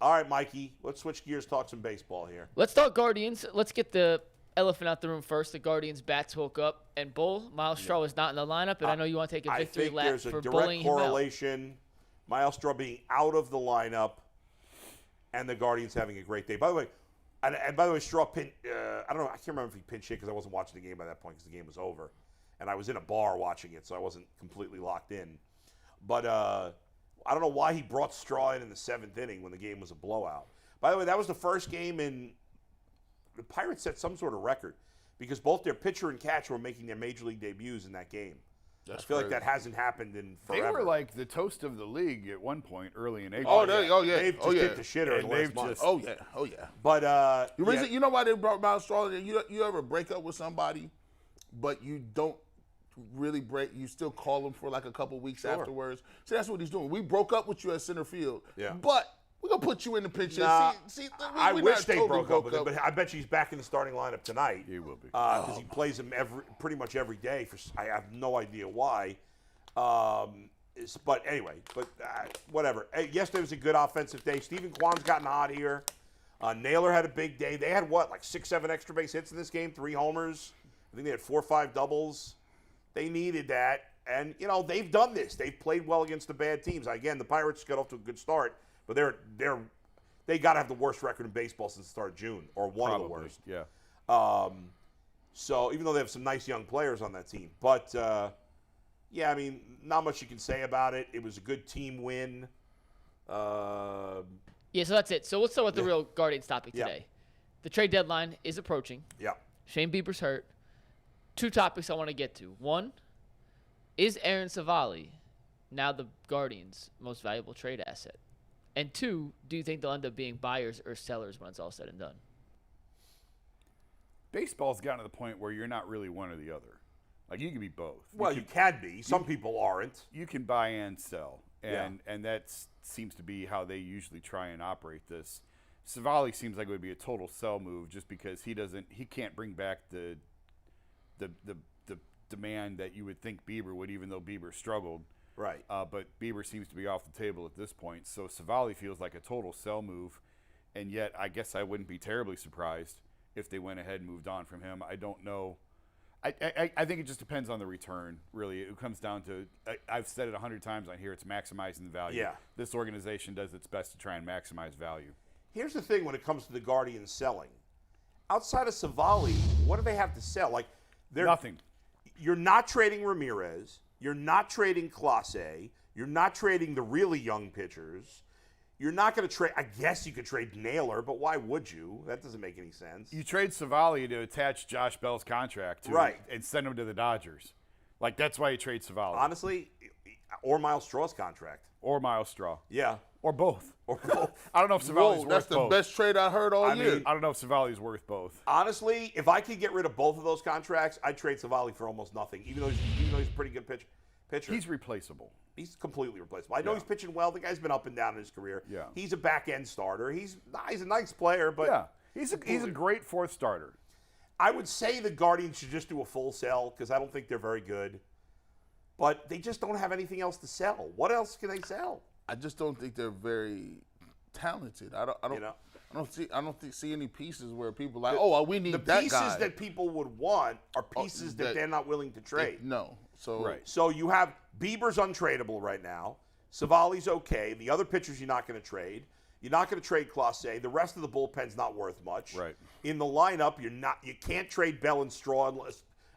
All right, Mikey, let's switch gears, talk some baseball here. Let's talk Guardians. Let's get the elephant out the room first. The Guardians bats woke up, and Miles Straw is not in the lineup, and I know you want to take a victory lap for bullying him out. There's a direct correlation. Miles Straw being out of the lineup and the Guardians having a great day. By the way, and by the way, Straw I don't know, I can't remember if he pinch hit because I wasn't watching the game by that point because the game was over. And I was in a bar watching it, so I wasn't completely locked in. But I don't know why he brought Straw in the 7th inning when the game was a blowout. By the way, that was the first game in the Pirates set some sort of record because both their pitcher and catcher were making their major league debuts in that game. I feel like that hasn't happened in forever. They were like the toast of the league at one point early in April. They've just hit the shitter in the last month. Oh yeah. But you know why they brought Miles Straw in? You ever break up with somebody, but you don't really break, you still call them for like a couple weeks afterwards. See, that's what he's doing. We broke up with you at center field, but we're going to put you in the picture. I wish they broke up with him, but I bet you he's back in the starting lineup tonight. He will be. Because he plays him pretty much every day. I have no idea why. But anyway, whatever. Yesterday was a good offensive day. Stephen Kwan's gotten hot here. Naylor had a big day. They had, 6, 7 extra base hits in this game, 3 homers. I think they had 4 or 5 doubles. They needed that, and they've done this. They've played well against the bad teams. Again, the Pirates got off to a good start, but they got to have the worst record in baseball since the start of June, or one of the worst. Yeah. So even though they have some nice young players on that team, but I mean, not much you can say about it. It was a good team win. So that's it. So let's start with the real Guardians topic today. The trade deadline is approaching. Yeah. Shane Bieber's hurt. 2 topics I want to get to. 1, is Aaron Savalle now the Guardians' most valuable trade asset? And 2, do you think they'll end up being buyers or sellers when it's all said and done? Baseball's gotten to the point where you're not really one or the other. Like, you can be both. Well, you can be. Some people aren't. You can buy and sell. And that seems to be how they usually try and operate this. Savalle seems like it would be a total sell move just because he can't bring back the demand that you would think Bieber would, even though Bieber struggled. Right. But Bieber seems to be off the table at this point. So Savalle feels like a total sell move. And yet, I guess I wouldn't be terribly surprised if they went ahead and moved on from him. I don't know. I think it just depends on the return, really. It comes down to, I've said it 100 times on here, it's maximizing the value. Yeah. This organization does its best to try and maximize value. Here's the thing when it comes to the Guardians selling. Outside of Savalle, what do they have to sell? Like, nothing. You're not trading Ramirez. You're not trading Clase. You're not trading the really young pitchers. You're not going to trade. I guess you could trade Naylor, but why would you? That doesn't make any sense. You trade Savalle to attach Josh Bell's contract to it and send him to the Dodgers. Like, that's why you trade Savalle. Honestly, or Miles Straw's contract. Or Miles Straw. Yeah. Or both. Or both. I don't know if Savalle's worth both. That's the best trade I heard all year. I don't know if Savalle's worth both. Honestly, if I could get rid of both of those contracts, I'd trade Savalle for almost nothing, even though he's a pretty good pitcher. He's replaceable. He's completely replaceable. I know he's pitching well. The guy's been up and down in his career. Yeah. He's a back-end starter. He's a nice player, but he's a great fourth starter. I would say the Guardians should just do a full sell because I don't think they're very good. But they just don't have anything else to sell. What else can they sell? I just don't think they're very talented. I don't see any pieces where people are like, we need that guy. The pieces that people would want are pieces that they're not willing to trade. So you have Bieber's untradeable right now. Savalle's okay. The other pitchers you're not going to trade. You're not going to trade Clase. The rest of the bullpen's not worth much. Right. In the lineup, you can't trade Bell and Straw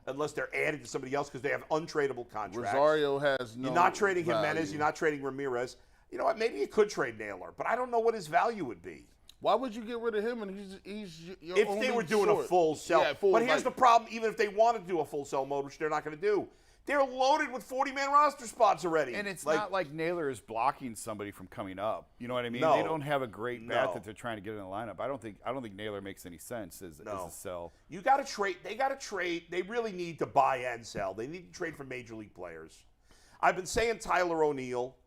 unless they're added to somebody else because they have untradeable contracts. Rosario has no. You're not trading value. Jimenez. You're not trading Ramirez. You know what? Maybe you could trade Naylor, but I don't know what his value would be. Why would you get rid of him? And he's your if only they were doing short. a full sell. Yeah, full, but here's the problem: even if they wanted to do a full sell mode, which they're not going to do, they're loaded with 40-man roster spots already. And it's not like Naylor is blocking somebody from coming up. You know what I mean? No. They don't have a great bat that they're trying to get in the lineup. I don't think Naylor makes any sense as a sell. You got to trade. They got to trade. They really need to buy and sell. They need to trade for major league players. I've been saying Tyler O'Neill.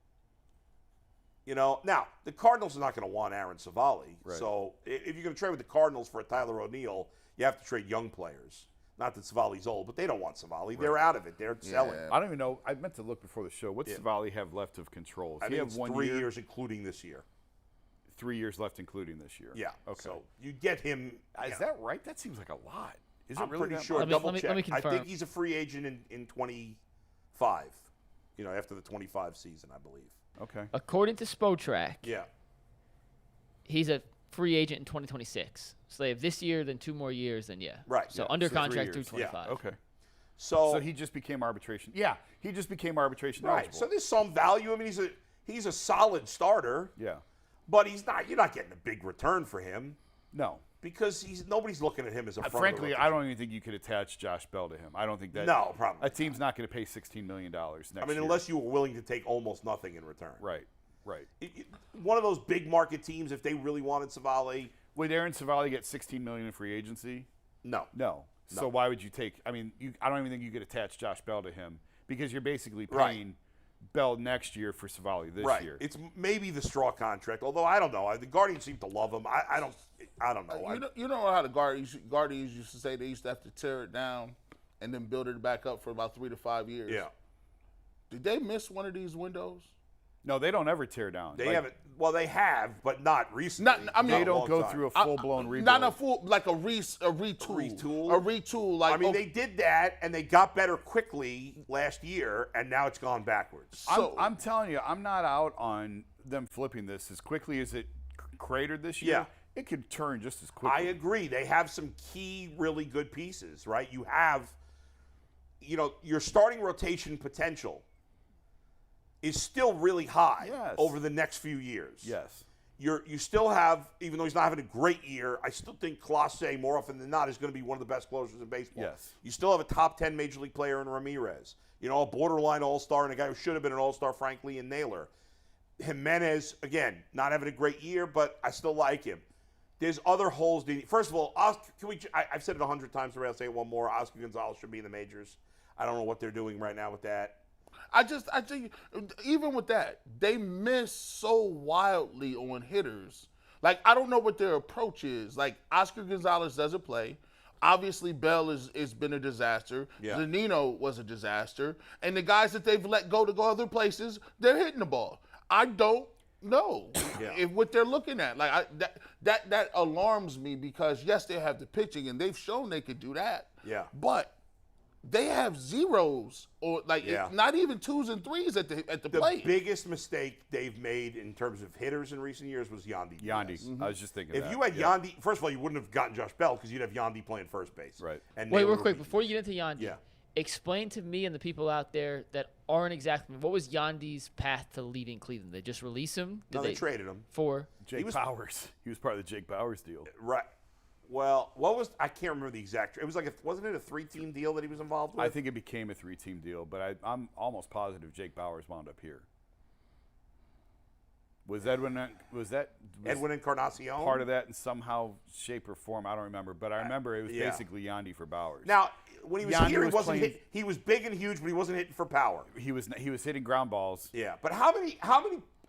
Now the Cardinals are not going to want Aaron Savalle. Right. So if you're going to trade with the Cardinals for a Tyler O'Neill, you have to trade young players. Not that Savalle's old, but they don't want Savalle. Right. They're out of it. They're selling. I don't even know. I meant to look before the show. What's Savalle have left of control? I think it's 3 years, including this year. 3 years left, including this year. Yeah. Okay. So you get him. Is that right? That seems like a lot. Is I'm it really pretty that sure. much? Double let me check. I confirm. think he's a free agent in 25. After the 25 season, I believe. Okay. According to Spotrac, Yeah. he's a free agent in 2026. So they have this year, then 2 more years, then yeah. Right. So Yeah. under So 3 contract through years. Yeah. 25. Okay. So So he just became arbitration. Yeah, he just became arbitration right. eligible. So there's some value. I mean, he's a solid starter, Yeah. but he's not. You're not getting a big return for him No. because nobody's looking at him as a. front of the Frankly, rotation. I don't even think you could attach Josh Bell to him. I don't think that. No, probably A team's not going to pay $16 million next year. I mean, unless you were willing to take almost nothing in return. Right. Right. One of those big market teams, if they really wanted Savalle, Would Aaron Savalle get $16 million in free agency? no. No. So why would you take? I mean, I don't even think you could attach Josh Bell to him because you're basically Right. paying Bell next year for Savalle this Right. year. It's maybe the straw contract, although I don't know. The Guardians seem to love him. I don't know. You know how the Guardians used to say they used to have to tear it down and then build it back up for about 3 to 5 years. Yeah. Did they miss one of these windows? No, they don't ever tear down. They Like, haven't. Well, they have, but not recently. I mean, They Not a don't long go time. through a full-blown rebuild. Not a full, like a retool. Retool? A retool. Like, I mean, they did that, and they got better quickly last year, and now it's gone backwards. So- I'm telling you, I'm not out on them flipping this as quickly as it cratered this year. Yeah. It could turn just as quickly. I agree. They have some key, really good pieces, right? You have, your starting rotation potential is still really high Yes. over the next few years. Yes. You still have, even though he's not having a great year, I still think Clase, more often than not, is going to be one of the best closers in baseball. Yes. You still have a top 10 major league player in Ramirez. A borderline all-star and a guy who should have been an all-star, frankly, in Naylor. Jimenez, again, not having a great year, but I still like him. There's other holes. First of all, I've said it 100 times already. I'll say it one more. Oscar Gonzalez should be in the majors. I don't know what they're doing right now with that. I think even with that, they miss so wildly on hitters. Like, I don't know what their approach is. Like, Oscar Gonzalez doesn't play. Obviously, Bell has been a disaster. Yeah. Zanino was a disaster. And the guys that they've let go to go other places, they're hitting the ball. I don't know if what they're looking at. Like, that alarms me because, yes, they have the pitching, and they've shown they could do that. Yeah. But they have zeros or not even 2s and 3s at the The plate. biggest mistake they've made in terms of hitters in recent years was Yandy. Yandy. Diaz. I was just thinking If that. you had Yandy, first of all, you wouldn't have gotten Josh Bell because you'd have Yandy playing first base. Right. And Wait, Naylor real would quick, be- before you get into Yandy, Yeah. explain to me and the people out there that aren't exactly, what was Yandy's path to leaving Cleveland? They just release him? No, they traded him. For? Jake Bowers. He was part of the Jake Bowers deal. Right. Well, I can't remember the exact. It was wasn't it a 3-team deal that he was involved with? I think it became a 3-team deal, but I'm almost positive Jake Bowers wound up here. Was Edwin Encarnacion part of that in somehow, shape, or form? I don't remember, but I remember it was yeah. basically Yandy for Bowers. Now, when he was Yandy here, he was wasn't playing- hit. He was big and huge, but he wasn't hitting for power. he was hitting ground balls. Yeah, but how many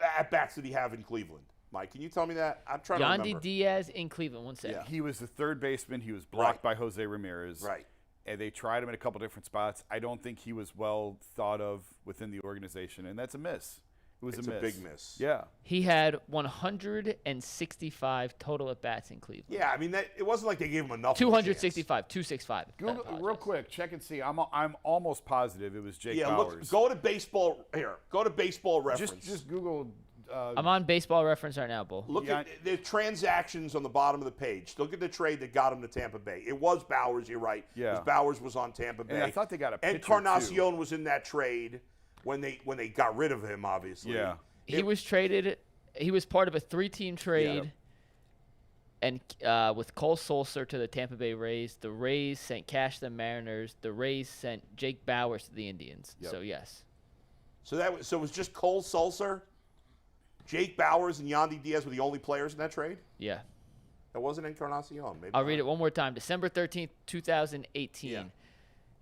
at bats did he have in Cleveland? Mike, can you tell me that? I'm trying to remember. Yandy Diaz in Cleveland, 1 second. Yeah. He was the third baseman. He was blocked Right. by Jose Ramirez. Right. And they tried him at a couple different spots. I don't think he was well thought of within the organization, and that's a miss. It was It's a miss. a big miss. Yeah. He had 165 total at-bats in Cleveland. Yeah, I mean, it wasn't like they gave him enough. 265, 265. I Google apologize. real quick. Check and see. I'm almost positive it was Jake Yeah, Bowers. look. Go to baseball here. Go to Baseball Reference. Just Google. I'm on Baseball Reference right now, Bull. Look at the transactions on the bottom of the page. Look at the trade that got him to Tampa Bay. It was Bowers. You're right. Yeah. 'Cause Bowers was on Tampa Bay. And I thought they got a pitcher, Encarnacion was in that trade when they got rid of him. Obviously. Yeah. He was traded. He was part of a 3-team trade, and with Cole Sulser to the Tampa Bay Rays. The Rays sent cash to the Mariners. The Rays sent Jake Bowers to the Indians. Yep. So yes. So it was just Cole Sulser, Jake Bowers, and Yandy Diaz were the only players in that trade. Yeah. That wasn't Encarnacion. Maybe I'll read it one more time. December 13th, 2018.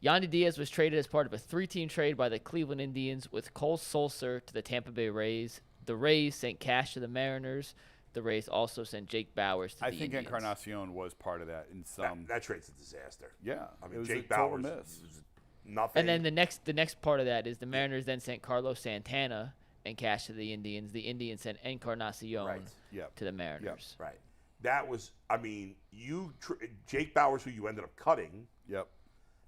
Yandy Diaz was traded as part of a 3-team trade by the Cleveland Indians with Cole Sulser to the Tampa Bay Rays. The Rays sent cash to the Mariners. The Rays also sent Jake Bowers to the I think Indians. Encarnacion was part of that in some. That trade's a disaster. Yeah. I it mean, was Jake a total Bowers miss. was nothing. And then the next part of that is the Mariners then sent Carlos Santana and cash to the Indians. The Indians sent Encarnacion Right. Yep. to the Mariners. Right. That was, I mean, Jake Bauers, who you ended up cutting. Yep.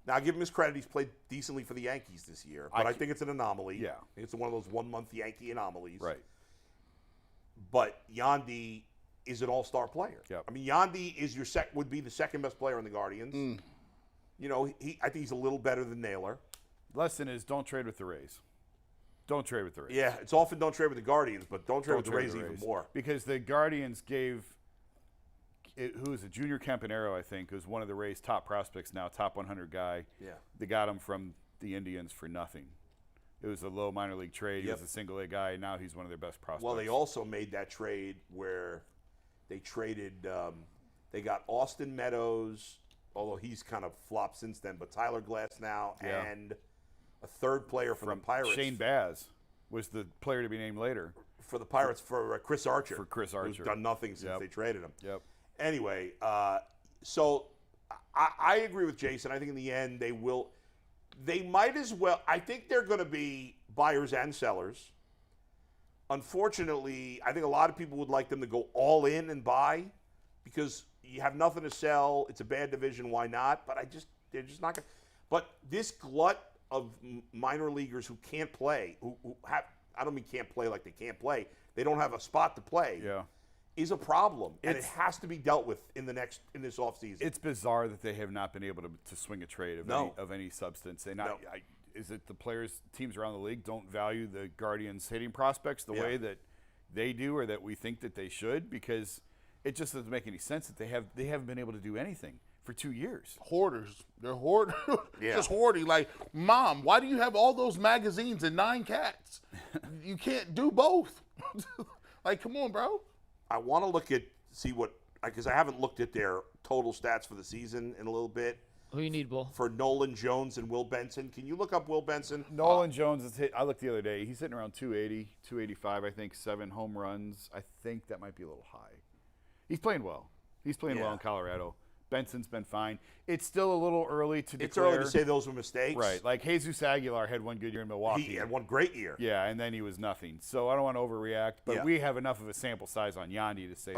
Now, I give him his credit. He's played decently for the Yankees this year, but I think it's an anomaly. Yeah. I think it's one of those 1 month Yankee anomalies. Right. But Yandy is an all-star player. Yep. I mean, Yandy is would be the second best player in the Guardians. You know, I think he's a little better than Naylor. Lesson is don't trade with the Rays. Don't trade with the Rays. Yeah, it's often don't trade with the Guardians, but don't trade with the Rays even more. Because the Guardians gave, who is it, Junior Campanero, I think, who's one of the Rays' top prospects now, top 100 guy. Yeah. They got him from the Indians for nothing. It was a low minor league trade. He was a single-A guy, and now he's one of their best prospects. Well, they also made that trade where they traded, they got Austin Meadows, although he's kind of flopped since then, but Tyler Glass now, and a third player from the Pirates. Shane Baz was the player to be named later. For the Pirates, for Chris Archer. For Chris Archer. Who's done nothing since they traded him. Yep. Anyway, so I agree with Jason. I think in the end they might as well. I think they're going to be buyers and sellers. Unfortunately, I think a lot of people would like them to go all in and buy because you have nothing to sell. It's a bad division. Why not? But they're just not going to. But this glut of minor leaguers who can't play, who have, I don't mean can't play like they can't play. They don't have a spot to play. Yeah. Is a problem, and it has to be dealt with in this offseason. It's bizarre that they have not been able to swing a trade of any substance. And is it the teams around the league don't value the Guardians' hitting prospects the way that they do, or that we think that they should? Because it just doesn't make any sense that they haven't been able to do anything for 2 years. Hoarders. They're hoarders. Just hoarding. Like, Mom, why do you have all those magazines and 9 cats? You can't do both. Like, come on, bro. I want to see what, because I haven't looked at their total stats for the season in a little bit. Who you need, Bull? For Nolan Jones and Will Benson. Can you look up Will Benson? Nolan Jones is hit. I looked the other day. He's hitting around 280, 285, I think, 7 home runs. I think that might be a little high. He's playing well. He's playing well in Colorado. Benson's been fine. It's still a little early to declare. It's early to say those were mistakes. Right. Like Jesus Aguilar had one good year in Milwaukee. He had one great year. Yeah, and then he was nothing. So I don't want to overreact, but we have enough of a sample size on Yandy to say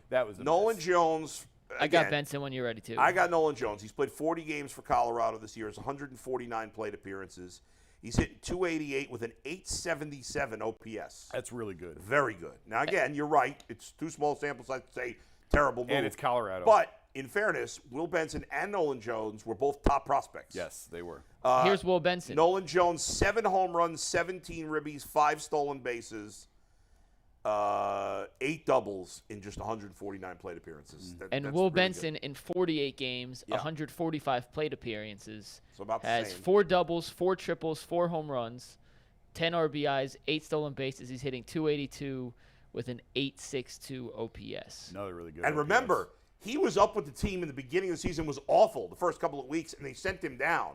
that was a Nolan miss. Jones. I got Benson when you're ready, too. I got Nolan Jones. He's played 40 games for Colorado this year. Has 149 plate appearances. He's hitting 288 with an 877 OPS. That's really good. Very good. Now, again, you're right. It's too small sample size to say terrible move. And it's Colorado. But in fairness, Will Benson and Nolan Jones were both top prospects. Yes, they were. Here's Will Benson. Nolan Jones, 7 home runs, 17 ribbies, 5 stolen bases, 8 doubles in just 149 plate appearances. And that's Will really Benson good. in 48 games, 145 plate appearances, So about the has same. 4 doubles, 4 triples, 4 home runs, 10 RBIs, 8 stolen bases. He's hitting 282 with an 862 OPS. Another really good. And OPS. remember, he was up with the team in the beginning of the season, was awful the first couple of weeks, and they sent him down.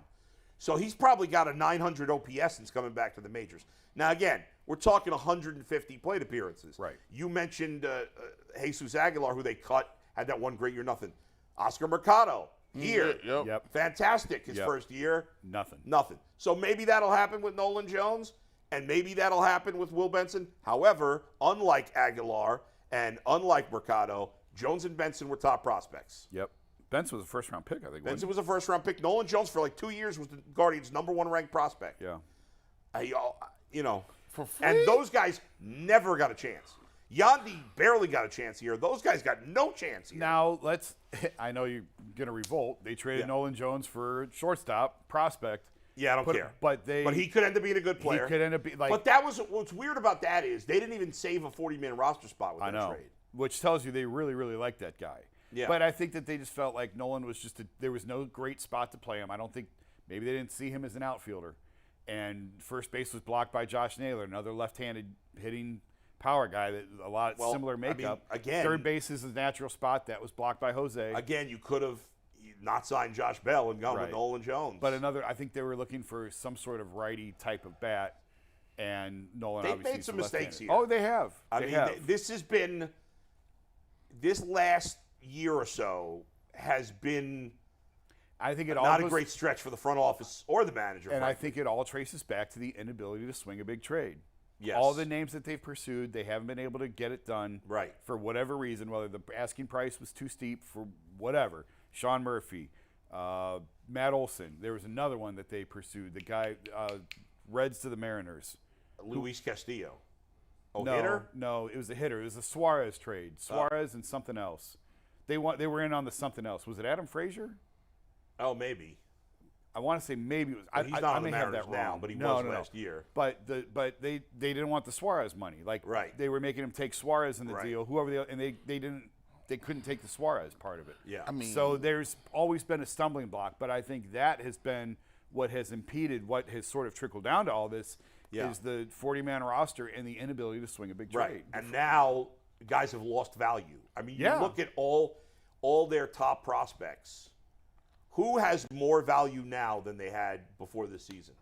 So he's probably got a 900 OPS since coming back to the majors. Now, again, we're talking 150 plate appearances. Right. You mentioned Jesus Aguilar, who they cut, had that one great year, nothing. Oscar Mercado, here. Yep. Fantastic his first year. Nothing. So maybe that'll happen with Nolan Jones, and maybe that'll happen with Will Benson. However, unlike Aguilar and unlike Mercado, Jones and Benson were top prospects. Yep. Benson was a first-round pick, I think. Benson was a first-round pick. Nolan Jones, for like 2 years, was the Guardians' #1 ranked prospect. Yeah. For free? And those guys never got a chance. Yandy barely got a chance here. Those guys got no chance here. Now, I know you're going to revolt. They traded Nolan Jones for shortstop prospect. Yeah, I don't care. But he could end up being a good player. He could end up being like. But that was what's weird about that is they didn't even save a 40-man roster spot with that trade. Which tells you they really, really like that guy. Yeah. But I think that they just felt like Nolan was there was no great spot to play him. I don't think maybe they didn't see him as an outfielder. And first base was blocked by Josh Naylor, another left-handed hitting power guy that similar makeup. I mean, again, third base is his natural spot that was blocked by Jose. Again, you could have not signed Josh Bell and gone with Nolan Jones. But I think they were looking for some sort of righty type of bat, and Nolan They've obviously made some mistakes here. Oh, they have. This has been this last year or so has been. I think not a great stretch for the front office or the manager. And I think it all traces back to the inability to swing a big trade. Yes. All the names that they've pursued, they haven't been able to get it done. Right. For whatever reason, whether the asking price was too steep for whatever. Sean Murphy, Matt Olson. There was another one that they pursued. The guy, Reds to the Mariners. Luis Castillo. No, Hitter? no, it was a hitter. It was a Suarez trade. Suarez and something else. They were in on the something else. Was it Adam Frazier? Oh, maybe. I want to say maybe it was. But he's not I on the may have Mariners that now, wrong. but he No, was no, no. last year. But they didn't want the Suarez money. Like Right. they were making him take Suarez in the Right. deal. And they couldn't take the Suarez part of it. Yeah. I mean, So there's always been a stumbling block, but I think that has been what has impeded what has sort of trickled down to all this Yeah. is the 40-man roster and the inability to swing a big trade. Right. And now guys have lost value. I mean, you Yeah. look at all their top prospects. Who has more value now than they had before this season?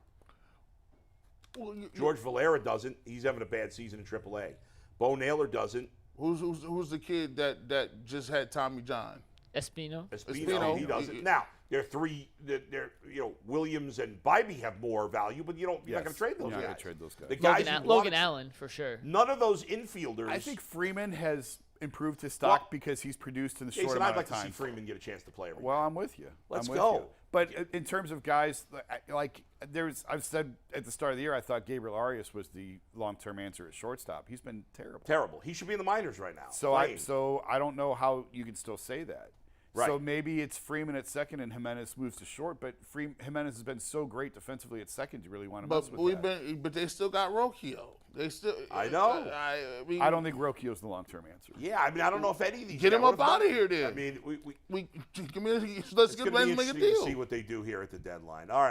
well, George Valera doesn't. He's having a bad season in AAA. Bo Naylor doesn't. who's the kid that just had Tommy John? Espino. Espino, he doesn't. Now, Williams and Bybee have more value, but you're not going to trade those You're not guys. gonna trade those guys. The guys Logan, you Logan wanted- Allen for sure. None of those infielders. I think Freeman has improved his stock Well, because he's produced in the short Jason, amount I'd like of to time. see Freeman get a chance to play every Well, I'm with you. Let's I'm with go. you. But in terms of guys, I've said at the start of the year, I thought Gabriel Arias was the long-term answer at shortstop. He's been terrible. Terrible. He should be in the minors right now. So playing. I don't know how you can still say that. Right. So maybe it's Freeman at second and Jimenez moves to short, but Jimenez has been so great defensively at second. You really want to mess with that. But they still got Rocchio. They still. I know. I mean, I don't think Rocchio's the long-term answer. Yeah, I mean, I don't know if any of these Get guys- him what up if outta none- here then. I mean, let's it's get going to be let's make a interesting to deal. see what they do here at the deadline. All right.